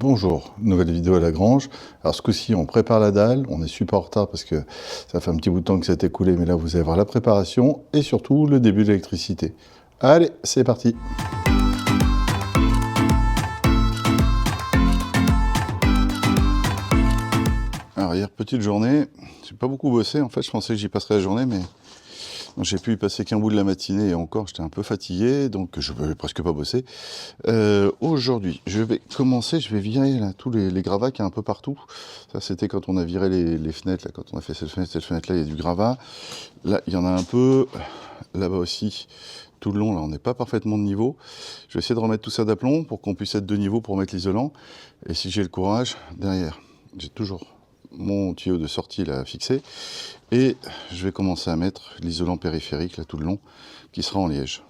Bonjour, nouvelle vidéo à la grange. Alors ce coup-ci on prépare la dalle, on est super en retard parce que ça fait un petit bout de temps que ça s'est écoulé, mais là vous allez voir la préparation et surtout le début de l'électricité. Allez, c'est parti. Alors hier, petite journée, j'ai pas beaucoup bossé, en fait je pensais que j'y passerais la journée, mais j'ai pu y passer qu'un bout de la matinée et encore j'étais un peu fatigué, donc je ne vais presque pas bosser. Aujourd'hui, je vais commencer, je vais virer là, tous les gravats qu'il y a un peu partout. Ça c'était quand on a viré les fenêtres, là, quand on a fait cette fenêtre là, il y a du gravat. Là, il y en a un peu, là-bas aussi, tout le long, là on n'est pas parfaitement de niveau. Je vais essayer de remettre tout ça d'aplomb pour qu'on puisse être de niveau pour mettre l'isolant. Et si j'ai le courage, derrière, j'ai toujours mon tuyau de sortie là fixé. Et je vais commencer à mettre l'isolant périphérique là tout le long, qui sera en liège.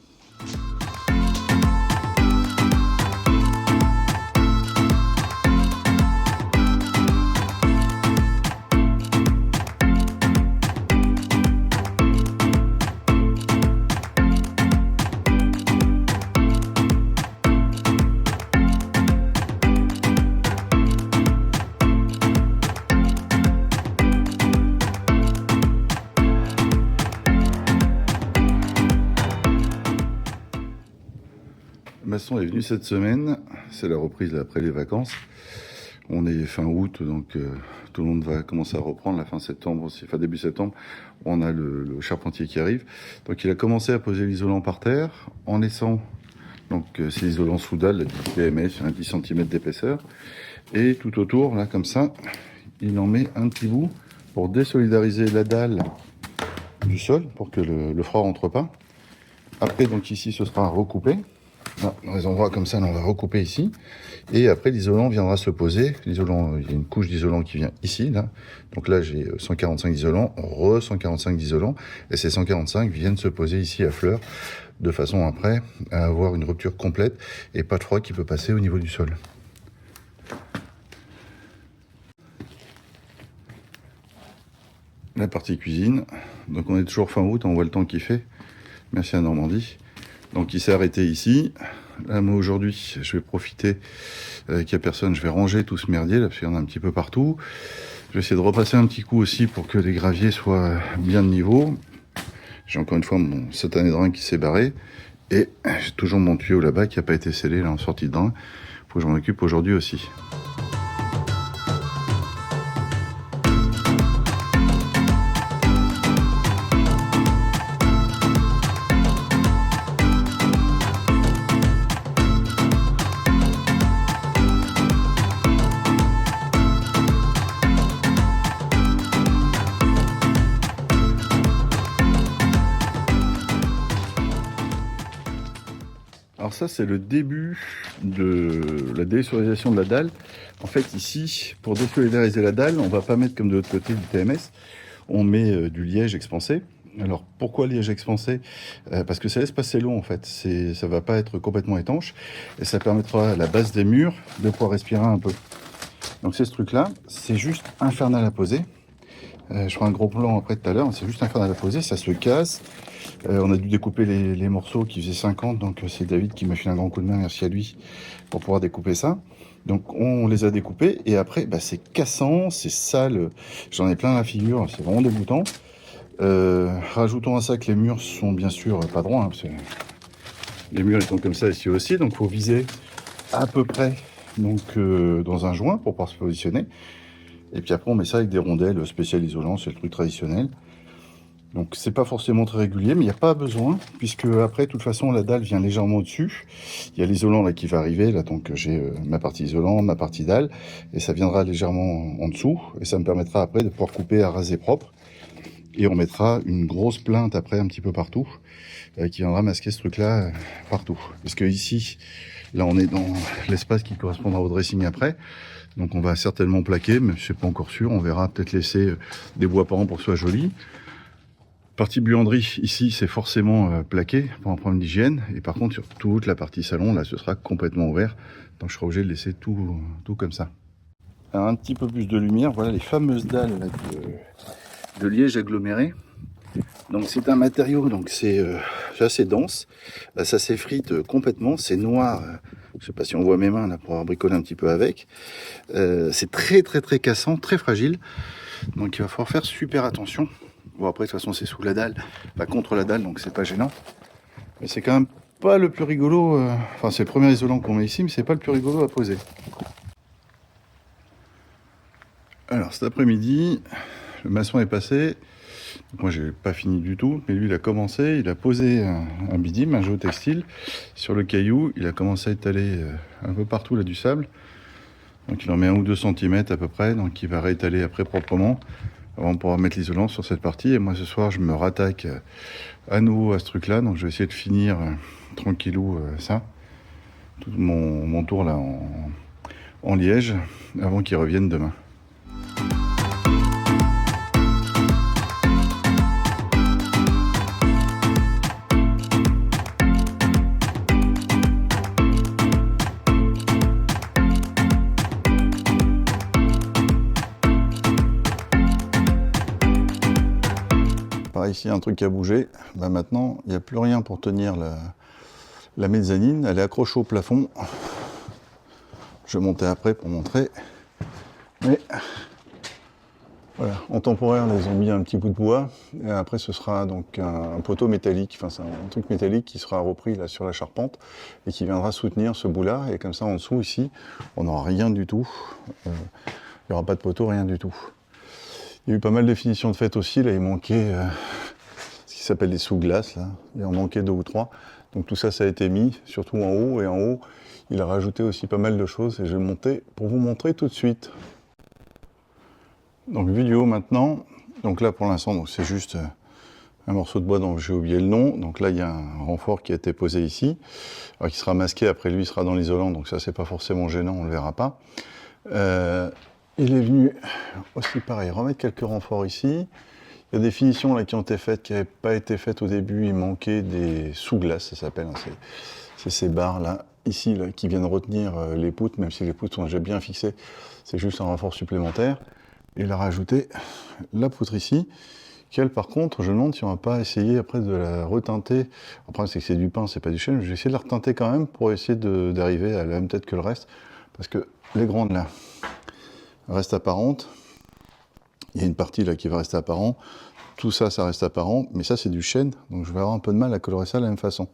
Le maçon est venu cette semaine, c'est la reprise là, après les vacances. On est fin août, donc tout le monde va commencer à reprendre, la fin septembre aussi, fin début septembre, on a le charpentier qui arrive. Donc il a commencé à poser l'isolant par terre, en laissant, donc c'est l'isolant sous dalle, du PMS, un 10 cm d'épaisseur. Et tout autour, là comme ça, il en met un petit bout pour désolidariser la dalle du sol, pour que le froid rentre pas. Après, donc ici, ce sera recoupé. Là, dans les endroits comme ça, là, on va recouper ici. Et après, l'isolant viendra se poser. L'isolant, il y a une couche d'isolant qui vient ici, là. Donc là, j'ai 145 d'isolant, 145 d'isolant. Et ces 145 viennent se poser ici à fleur, de façon après à avoir une rupture complète et pas de froid qui peut passer au niveau du sol. La partie cuisine. Donc on est toujours fin août, on voit le temps qu'il fait. Merci à Normandie. Donc il s'est arrêté ici. Là, moi aujourd'hui, je vais profiter qu'il n'y a personne. Je vais ranger tout ce merdier là, parce qu'il y en a un petit peu partout. Je vais essayer de repasser un petit coup aussi pour que les graviers soient bien de niveau. J'ai encore une fois mon satané drain qui s'est barré. Et j'ai toujours mon tuyau là-bas qui n'a pas été scellé là en sortie de drain. Faut que je m'en occupe aujourd'hui aussi. Alors ça, c'est le début de la désolarisation de la dalle. En fait, ici, pour désolidariser la dalle, on va pas mettre comme de l'autre côté du TMS, on met du liège expansé. Alors, pourquoi liège expansé? Parce que ça laisse passer l'eau, en fait. Ça va pas être complètement étanche, et ça permettra à la base des murs de pouvoir respirer un peu. Donc c'est ce truc-là, c'est juste infernal à poser. Je ferai un gros plan après tout à l'heure, c'est juste infernal à poser, ça se casse. On a dû découper les morceaux qui faisaient 50, donc c'est David qui m'a fait un grand coup de main, merci à lui, pour pouvoir découper ça. Donc on les a découpés, et après c'est cassant, c'est sale, j'en ai plein la figure, c'est vraiment dégoûtant. Rajoutons à ça que les murs sont bien sûr pas droits, hein, parce que les murs ils sont comme ça ici aussi, donc il faut viser à peu près donc, dans un joint pour pouvoir se positionner. Et puis après on met ça avec des rondelles spéciales isolantes, c'est le truc traditionnel. Donc c'est pas forcément très régulier, mais il n'y a pas besoin, puisque après, de toute façon, la dalle vient légèrement au-dessus. Il y a l'isolant là qui va arriver, là donc j'ai ma partie isolant, ma partie dalle, et ça viendra légèrement en dessous, et ça me permettra après de pouvoir couper à raser propre. Et on mettra une grosse plainte après un petit peu partout, qui viendra masquer ce truc-là partout. Parce que ici, là on est dans l'espace qui correspondra au dressing après. Donc on va certainement plaquer, mais c'est pas encore sûr, on verra, peut-être laisser des bois parents pour que ce soit joli. Partie buanderie, ici, c'est forcément plaqué pour un problème d'hygiène. Et par contre, sur toute la partie salon, là, ce sera complètement ouvert. Donc, je serai obligé de laisser tout comme ça. Alors, un petit peu plus de lumière. Voilà les fameuses dalles là, de liège aggloméré. Donc c'est un matériau, donc c'est assez dense. Ça s'effrite complètement, c'est noir. Je sais pas si on voit mes mains là pour avoir bricolé un petit peu avec. C'est très très très cassant, très fragile. Donc il va falloir faire super attention. Bon après de toute façon c'est sous la dalle, pas contre la dalle, donc c'est pas gênant. Mais c'est quand même pas le plus rigolo. Enfin c'est le premier isolant qu'on met ici, mais c'est pas le plus rigolo à poser. Alors cet après-midi, le maçon est passé. Donc, moi j'ai pas fini du tout, mais lui il a commencé, il a posé un bidim, un géotextile sur le caillou. Il a commencé à étaler un peu partout là du sable. Donc il en met 1 ou 2 cm à peu près, donc il va réétaler après proprement avant de pouvoir mettre l'isolant sur cette partie. Et moi ce soir je me rattaque à nouveau à ce truc là, donc je vais essayer de finir tranquillou ça, tout mon tour là en liège avant qu'il revienne demain. Pareil, ici, un truc qui a bougé. Bah maintenant, il n'y a plus rien pour tenir la mezzanine. Elle est accrochée au plafond. Je vais monter après pour montrer. Mais voilà, en temporaire, ils ont mis un petit bout de bois. Et après, ce sera donc un poteau métallique. Enfin, c'est un truc métallique qui sera repris là sur la charpente et qui viendra soutenir ce bout-là. Et comme ça, en dessous, ici, on n'aura rien du tout. Il n'y aura pas de poteau, rien du tout. Il y a eu pas mal de finitions de fête aussi, là il manquait ce qui s'appelle des sous-glaces, là. Il en manquait 2 ou 3. Donc tout ça, ça a été mis, surtout en haut, et en haut, il a rajouté aussi pas mal de choses, et je vais monter pour vous montrer tout de suite. Donc vue du haut maintenant, donc là pour l'instant, c'est juste un morceau de bois dont j'ai oublié le nom, donc là il y a un renfort qui a été posé ici, alors qui sera masqué, après lui il sera dans l'isolant, donc ça c'est pas forcément gênant, on le verra pas. Il est venu aussi pareil, remettre quelques renforts ici. Il y a des finitions là qui ont été faites, qui n'avaient pas été faites au début. Il manquait des sous-glaces, ça s'appelle. Hein. C'est ces barres là, ici, là, qui viennent retenir les poutres, même si les poutres sont déjà bien fixées. C'est juste un renfort supplémentaire. Il a rajouté la poutre ici, qu'elle par contre, je me demande si on va pas essayer après de la reteinter. Après c'est que c'est du pain, c'est pas du chêne. Je vais essayer de la reteinter quand même pour essayer d'arriver à la même tête que le reste. Parce que les grandes là restent apparentes. Il y a une partie là qui va rester apparent. Tout ça, ça reste apparent. Mais ça, c'est du chêne. Donc je vais avoir un peu de mal à colorer ça de la même façon.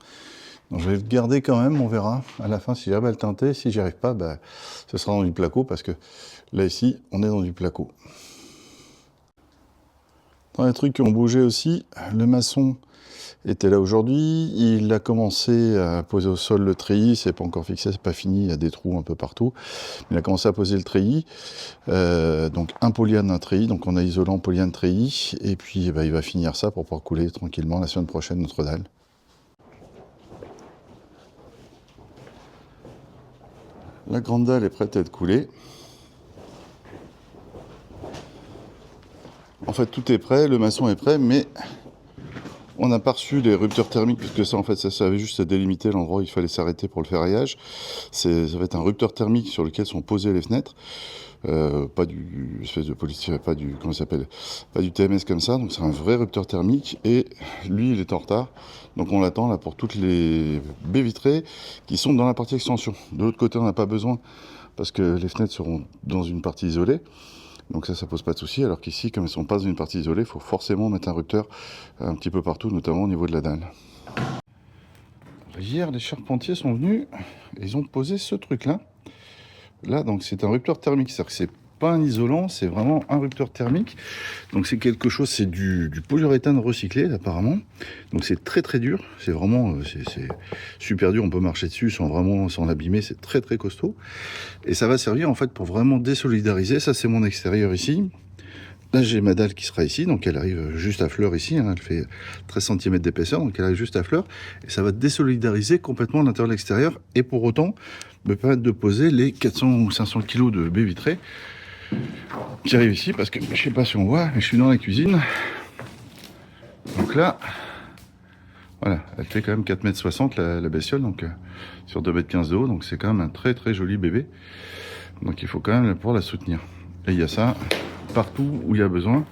Donc je vais le garder quand même. On verra à la fin si j'arrive à le teinter. Si j'y arrive pas, bah, ce sera dans du placo. Parce que là, ici, on est dans du placo. Dans les trucs qui ont bougé aussi, le maçon était là aujourd'hui, il a commencé à poser au sol le treillis, c'est pas encore fixé, c'est pas fini, il y a des trous un peu partout. Il a commencé à poser le treillis, donc un polyane, un treillis, donc on a isolant, polyane, treillis, et puis bah, il va finir ça pour pouvoir couler tranquillement la semaine prochaine notre dalle. La grande dalle est prête à être coulée. En fait tout est prêt, le maçon est prêt, mais on n'a pas reçu les rupteurs thermiques, puisque ça, en fait, ça servait juste à délimiter l'endroit où il fallait s'arrêter pour le ferraillage. Ça va être un rupteur thermique sur lequel sont posées les fenêtres. Pas du espèce de polystyrène, pas du, comment ça s'appelle, pas du TMS comme ça. Donc c'est un vrai rupteur thermique. Et lui, il est en retard. Donc on l'attend là pour toutes les baies vitrées qui sont dans la partie extension. De l'autre côté, on n'a pas besoin, parce que les fenêtres seront dans une partie isolée. Donc ça pose pas de souci, alors qu'ici, comme elles sont pas dans une partie isolée, il faut forcément mettre un rupteur un petit peu partout, notamment au niveau de la dalle. Hier, les charpentiers sont venus et ils ont posé ce truc-là. Là, donc c'est un rupteur thermique, c'est-à-dire que c'est pas un isolant, c'est vraiment un rupteur thermique. Donc c'est quelque chose, c'est du polyuréthane recyclé apparemment. Donc c'est très très dur, c'est vraiment c'est super dur, on peut marcher dessus sans s'en abîmer, c'est très très costaud. Et ça va servir en fait pour vraiment désolidariser. Ça c'est mon extérieur ici. Là j'ai ma dalle qui sera ici, donc elle arrive juste à fleur ici, hein, elle fait 13 cm d'épaisseur, donc elle arrive juste à fleur. Et ça va désolidariser complètement l'intérieur et l'extérieur, et pour autant me permettre de poser les 400 ou 500 kg de baies vitrées qui arrive ici, parce que je sais pas si on voit, mais je suis dans la cuisine. Donc là, voilà, elle fait quand même 4,60 m la bestiole, donc sur 2,15 m de haut, donc c'est quand même un très très joli bébé. Donc il faut quand même pouvoir la soutenir. Et il y a ça partout où il y a besoin.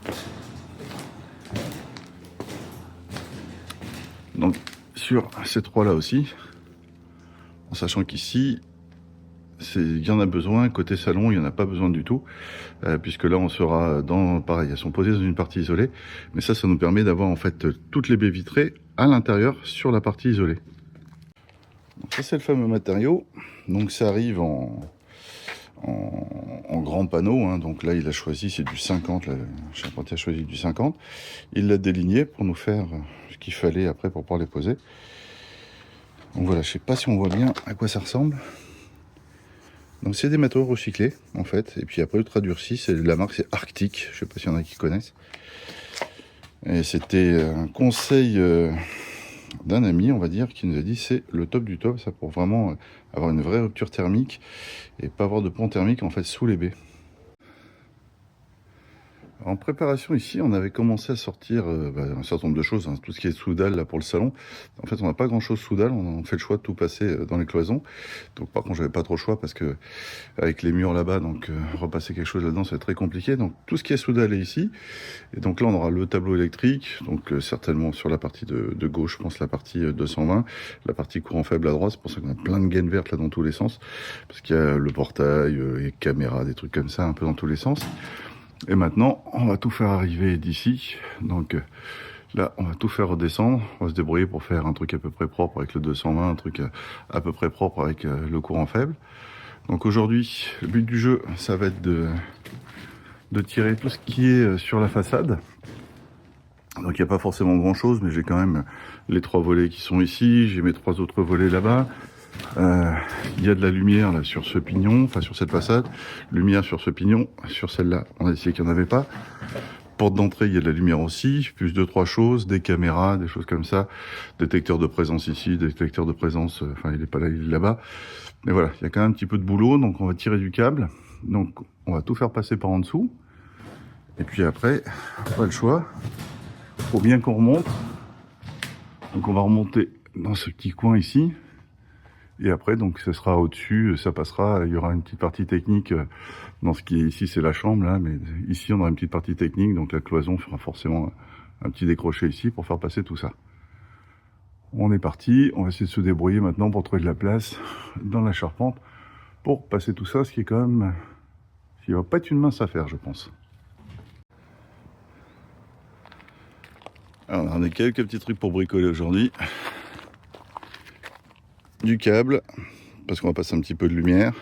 Donc sur ces trois là aussi, en sachant qu'ici il y en a besoin, côté salon il n'y en a pas besoin du tout, puisque là on sera dans, pareil, elles sont posées dans une partie isolée, mais ça nous permet d'avoir en fait toutes les baies vitrées à l'intérieur sur la partie isolée. Donc ça c'est le fameux matériau, donc ça arrive en grand panneau, hein. Donc là il a choisi, c'est du 50, le charpentier a choisi du 50, il l'a déligné pour nous faire ce qu'il fallait après pour pouvoir les poser. Donc voilà, je sais pas si on voit bien à quoi ça ressemble. Donc c'est des matériaux recyclés en fait, et puis après ultra durci, c'est la marque, c'est Arctic, je sais pas s'il y en a qui connaissent. Et c'était un conseil d'un ami, on va dire, qui nous a dit c'est le top du top, ça, pour vraiment avoir une vraie rupture thermique et pas avoir de pont thermique en fait sous les baies. En préparation ici, on avait commencé à sortir un certain nombre de choses, hein, tout ce qui est sous dalle là pour le salon. En fait, on n'a pas grand chose sous dalle, on a fait le choix de tout passer dans les cloisons. Donc par contre, j'avais pas trop le choix parce que avec les murs là-bas, donc repasser quelque chose là-dedans, c'est très compliqué. Donc tout ce qui est sous dalle est ici. Et donc là, on aura le tableau électrique, donc certainement sur la partie de gauche, je pense la partie 220, la partie courant faible à droite. C'est pour ça qu'on a plein de gaines vertes là dans tous les sens, parce qu'il y a le portail, les caméras, des trucs comme ça, un peu dans tous les sens. Et maintenant, on va tout faire arriver d'ici. Donc là, on va tout faire redescendre. On va se débrouiller pour faire un truc à peu près propre avec le 220, un truc à peu près propre avec le courant faible. Donc aujourd'hui, le but du jeu, ça va être de tirer tout ce qui est sur la façade. Donc il n'y a pas forcément grand chose, mais j'ai quand même les trois volets qui sont ici. J'ai mes trois autres volets là-bas. Il y a de la lumière là sur ce pignon, enfin sur cette façade, lumière sur ce pignon, sur celle-là on a décidé qu'il n'y en avait pas. Porte d'entrée, il y a de la lumière aussi, plus 2-3 choses, des caméras, des choses comme ça, détecteur de présence ici, détecteur de présence, enfin il est pas là, il est là-bas. Mais voilà, il y a quand même un petit peu de boulot, donc on va tirer du câble, donc on va tout faire passer par en dessous, et puis après, pas le choix, faut bien qu'on remonte, donc on va remonter dans ce petit coin ici. Et après, donc, ce sera au-dessus, ça passera, il y aura une petite partie technique dans ce qui est ici, c'est la chambre, là, mais ici, on aura une petite partie technique, donc la cloison fera forcément un petit décroché ici pour faire passer tout ça. On est parti, on va essayer de se débrouiller maintenant pour trouver de la place dans la charpente pour passer tout ça, ce qui est quand même, ce qui va pas être une mince affaire, je pense. Alors, on a quelques petits trucs pour bricoler aujourd'hui. Du câble, parce qu'on va passer un petit peu de lumière,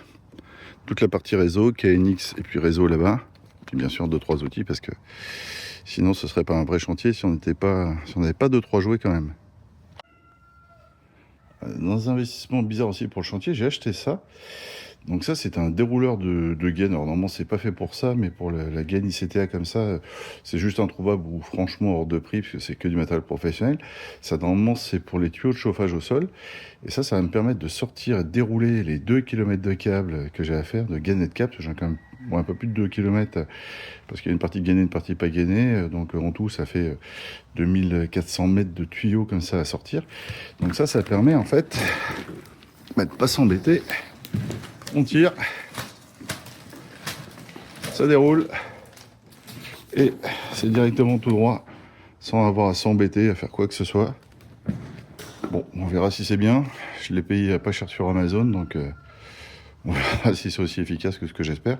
toute la partie réseau, KNX et puis réseau là-bas, puis bien sûr 2-3 outils, parce que sinon ce serait pas un vrai chantier si on n'avait pas 2-3 jouets quand même. Dans un investissement bizarre aussi pour le chantier, j'ai acheté ça. Donc ça, c'est un dérouleur de gaine. Alors normalement, c'est pas fait pour ça, mais pour la gaine ICTA comme ça, c'est juste introuvable ou franchement hors de prix, parce que c'est que du matériel professionnel. Ça, normalement, c'est pour les tuyaux de chauffage au sol. Et ça va me permettre de sortir et de dérouler les 2 km de câble que j'ai à faire, de gaine et de câble, parce que j'ai quand même un peu plus de 2 km, parce qu'il y a une partie gainée, une partie pas gainée. Donc en tout, ça fait 2400 mètres de tuyaux comme ça à sortir. Donc ça permet en fait de pas s'embêter. On tire, ça déroule, et c'est directement tout droit, sans avoir à s'embêter, à faire quoi que ce soit. Bon, on verra si c'est bien. Je l'ai payé pas cher sur Amazon, donc on verra si c'est aussi efficace que ce que j'espère.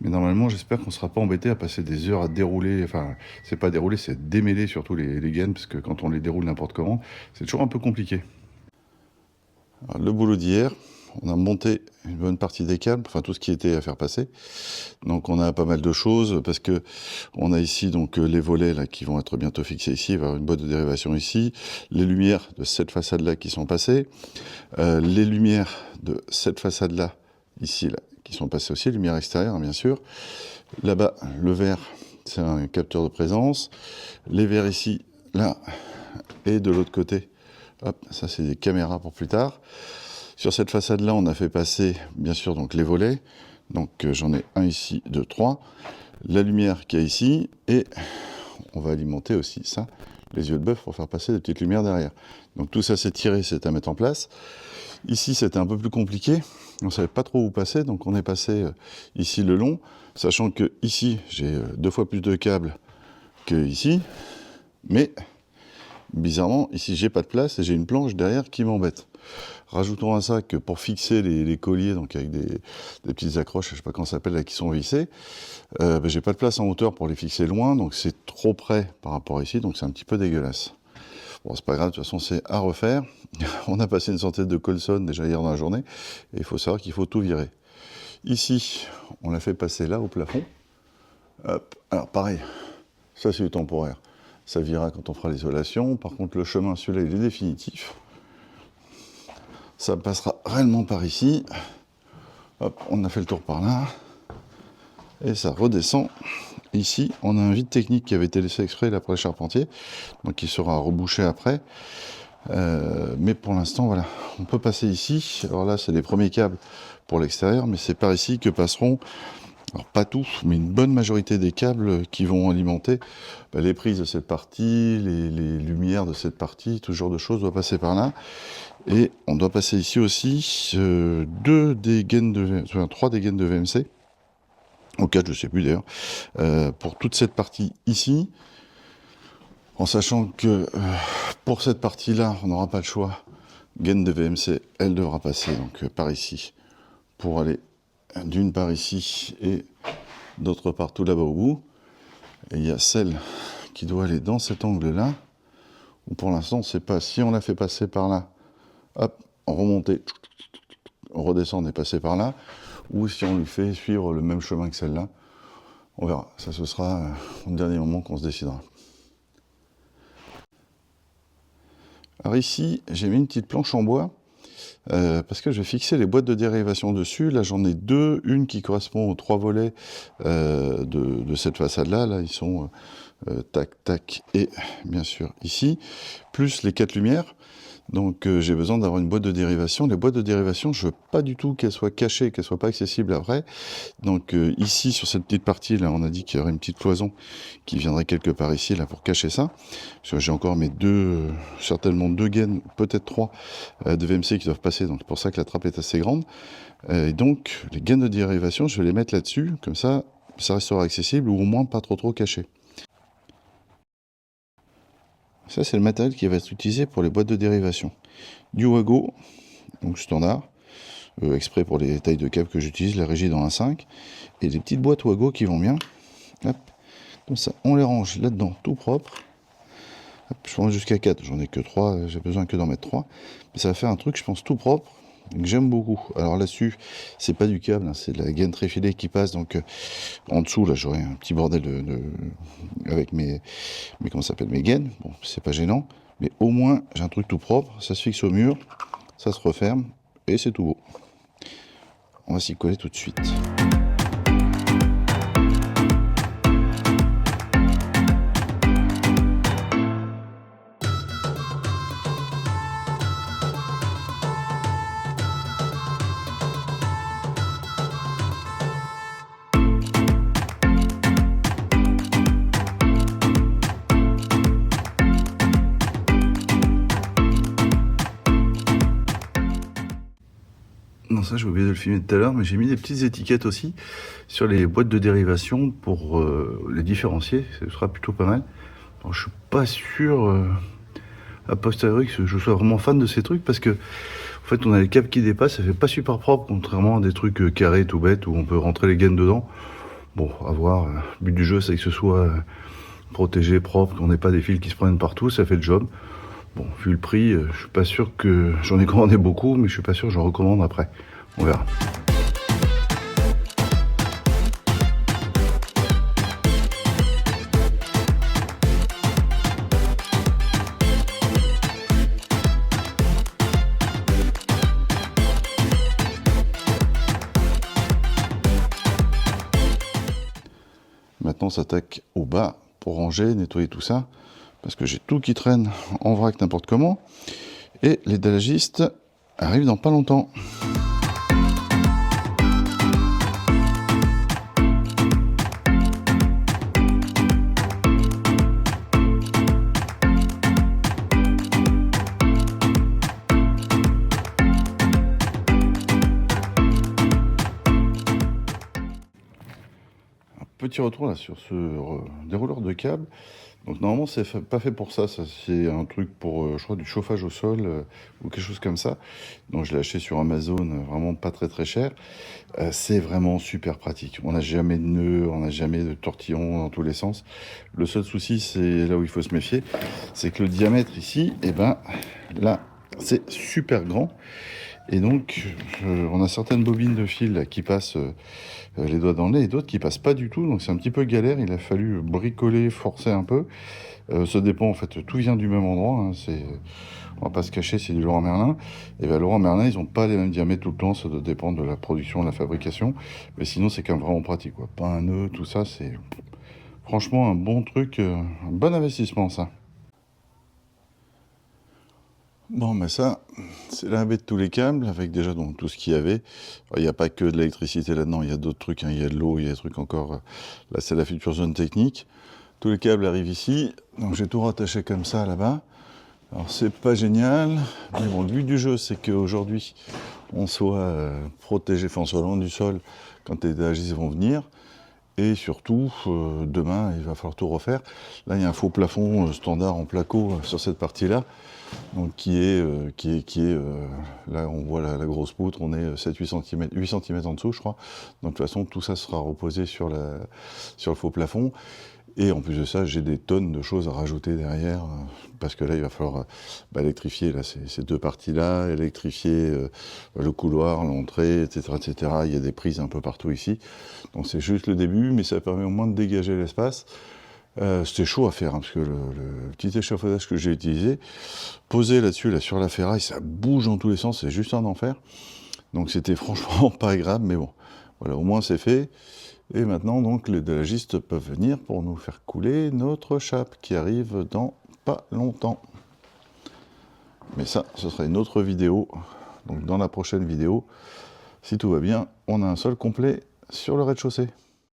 Mais normalement, j'espère qu'on ne sera pas embêté à passer des heures à dérouler. Enfin, c'est pas dérouler, c'est démêler surtout les gaines, parce que quand on les déroule n'importe comment, c'est toujours un peu compliqué. Alors, le boulot d'hier, on a monté une bonne partie des câbles, enfin tout ce qui était à faire passer. Donc on a pas mal de choses, parce que on a ici donc les volets là qui vont être bientôt fixés ici, il va y avoir une boîte de dérivation ici, les lumières de cette façade là qui sont passées, les lumières de cette façade là, ici là, qui sont passées aussi, lumière extérieure hein, bien sûr. Là-bas, le vert, c'est un capteur de présence. Les verts ici, là, et de l'autre côté, hop, ça c'est des caméras pour plus tard. Sur cette façade-là, on a fait passer, bien sûr, donc les volets. Donc j'en ai un ici, 2, 3. La lumière qu'il y a ici, et on va alimenter aussi ça, les yeux de bœuf, pour faire passer des petites lumières derrière. Donc tout ça c'est tiré, c'est à mettre en place. Ici, c'était un peu plus compliqué. On ne savait pas trop où passer, donc on est passé ici le long, sachant que ici, j'ai 2 fois plus de câbles que ici, mais Bizarrement, ici j'ai pas de place et j'ai une planche derrière qui m'embête. Rajoutons à ça que pour fixer les colliers, donc avec des petites accroches, je sais pas comment ça s'appelle, là, qui sont vissées, j'ai pas de place en hauteur pour les fixer loin, donc c'est trop près par rapport à ici, donc c'est un petit peu dégueulasse. Bon, c'est pas grave, de toute façon c'est à refaire. On a passé une centaine de Colson déjà hier dans la journée, et il faut savoir qu'il faut tout virer. Ici, on l'a fait passer là au plafond. Hop. Alors pareil, ça c'est du temporaire. Ça virera quand on fera l'isolation. Par contre, le chemin, celui-là, il est définitif. Ça passera réellement par ici. Hop, on a fait le tour par là. Et ça redescend. Ici, on a un vide technique qui avait été laissé exprès là pour les charpentiers. Donc, qui sera rebouché après. Mais pour l'instant, voilà. On peut passer ici. Alors là, c'est les premiers câbles pour l'extérieur. Mais c'est par ici que passeront... Alors pas tous, mais une bonne majorité des câbles qui vont alimenter les prises de cette partie, les lumières de cette partie, tout ce genre de choses doit passer par là. Et on doit passer ici aussi 3 des gaines de VMC, ou 4 je ne sais plus d'ailleurs, pour toute cette partie ici, en sachant que pour cette partie-là, on n'aura pas le choix. Gaine de VMC, elle devra passer donc par ici pour aller d'une part ici et d'autre part tout là-bas au bout. Et il y a celle qui doit aller dans cet angle-là, où pour l'instant on ne sait pas si on la fait passer par là, hop, remonter, on redescend, on est passé par là, ou si on lui fait suivre le même chemin que celle-là. On verra, ça ce sera au dernier moment qu'on se décidera. Alors ici, j'ai mis une petite planche en bois, parce que je vais fixer les boîtes de dérivation dessus. Là, j'en ai deux. Une qui correspond aux 3 volets de cette façade-là. Là, ils sont tac, tac, et bien sûr ici, plus les 4 lumières. Donc, j'ai besoin d'avoir une boîte de dérivation. Les boîtes de dérivation, je veux pas du tout qu'elles soient cachées, qu'elles soient pas accessibles après. Donc, ici, sur cette petite partie-là, on a dit qu'il y aurait une petite cloison qui viendrait quelque part ici, là, pour cacher ça. Parce que j'ai encore mes certainement 2 gaines, peut-être 3, de VMC qui doivent passer. Donc, c'est pour ça que la trappe est assez grande. Et donc, les gaines de dérivation, je vais les mettre là-dessus. Comme ça, ça restera accessible ou au moins pas trop caché. Ça, c'est le matériel qui va être utilisé pour les boîtes de dérivation. Du Wago, donc standard, exprès pour les tailles de câbles que j'utilise, la régie dans 1.5, et des petites boîtes Wago qui vont bien. Hop, comme ça, on les range là-dedans, tout propre. Hop, je prends jusqu'à 4, j'en ai que 3, j'ai besoin que d'en mettre 3. Mais ça va faire un truc, je pense, tout propre, que j'aime beaucoup. Alors là-dessus, c'est pas du câble, hein, c'est de la gaine tréfilée qui passe, donc en dessous, là, j'aurai un petit bordel avec mes comment ça s'appelle, mes gaines. Bon, c'est pas gênant, mais au moins, j'ai un truc tout propre, ça se fixe au mur, ça se referme, et c'est tout beau. On va s'y coller tout de suite. Non, ça j'ai oublié de le filmer tout à l'heure, mais j'ai mis des petites étiquettes aussi sur les boîtes de dérivation pour les différencier, ce sera plutôt pas mal. Alors, je suis pas sûr a posteriori que je sois vraiment fan de ces trucs parce que en fait on a les câbles qui dépassent, ça fait pas super propre contrairement à des trucs carrés tout bêtes où on peut rentrer les gaines dedans. Bon, à voir, le but du jeu c'est que ce soit protégé, propre, qu'on n'ait pas des fils qui se prennent partout, ça fait le job. Bon, vu le prix, je suis pas sûr que... J'en ai commandé beaucoup, mais je suis pas sûr que j'en recommande après. On verra. Maintenant, on s'attaque au bas pour ranger, nettoyer tout ça. Parce que j'ai tout qui traîne en vrac n'importe comment. Et les dallagistes arrivent dans pas longtemps. Un petit retour là sur ce dérouleur de câbles. Donc normalement, c'est pas fait pour ça. Ça c'est un truc pour, je crois, du chauffage au sol ou quelque chose comme ça. Donc je l'ai acheté sur Amazon, vraiment pas très très cher. C'est vraiment super pratique. On n'a jamais de nœuds, on n'a jamais de tortillons dans tous les sens. Le seul souci, c'est là où il faut se méfier, c'est que le diamètre ici, et ben là, c'est super grand. Et donc, on a certaines bobines de fil là, qui passent les doigts dans le nez et d'autres qui passent pas du tout. Donc c'est un petit peu galère. Il a fallu bricoler, forcer un peu. Ça dépend en fait. Tout vient du même endroit. Hein. On va pas se cacher, c'est du Leroy Merlin. Et bien Leroy Merlin, ils ont pas les mêmes diamètres tout le temps. Ça doit dépendre de la production, de la fabrication. Mais sinon, c'est quand même vraiment pratique, quoi. Pas un nœud, tout ça, c'est franchement un bon truc, un bon investissement, ça. Bon, mais ça, c'est laver de tous les câbles, avec déjà donc, tout ce qu'il y avait. Il n'y a pas que de l'électricité là-dedans, il y a d'autres trucs, hein. Il y a de l'eau, il y a des trucs encore. Là, c'est la future zone technique. Tous les câbles arrivent ici, donc j'ai tout rattaché comme ça là-bas. Alors, c'est pas génial, mais bon, le but du jeu, c'est qu'aujourd'hui, on soit protégé, enfin, on soit loin du sol quand les étagistes vont venir. Et surtout, demain, il va falloir tout refaire. Là, il y a un faux plafond standard en placo sur cette partie-là. Donc là on voit la grosse poutre, on est 7-8 cm, 8 cm en dessous je crois. Donc de toute façon tout ça sera reposé sur le faux plafond. Et en plus de ça, j'ai des tonnes de choses à rajouter derrière, parce que là il va falloir électrifier là, ces deux parties-là, électrifier le couloir, l'entrée, etc., etc. Il y a des prises un peu partout ici. Donc c'est juste le début, mais ça permet au moins de dégager l'espace. C'était chaud à faire, hein, parce que le petit échafaudage que j'ai utilisé, posé là-dessus, là, sur la ferraille, ça bouge dans tous les sens, c'est juste un enfer. Donc c'était franchement pas agréable, mais bon, voilà, au moins c'est fait. Et maintenant, donc, les délagistes peuvent venir pour nous faire couler notre chape, qui arrive dans pas longtemps. Mais ça, ce sera une autre vidéo. Donc dans la prochaine vidéo, si tout va bien, on a un sol complet sur le rez-de-chaussée.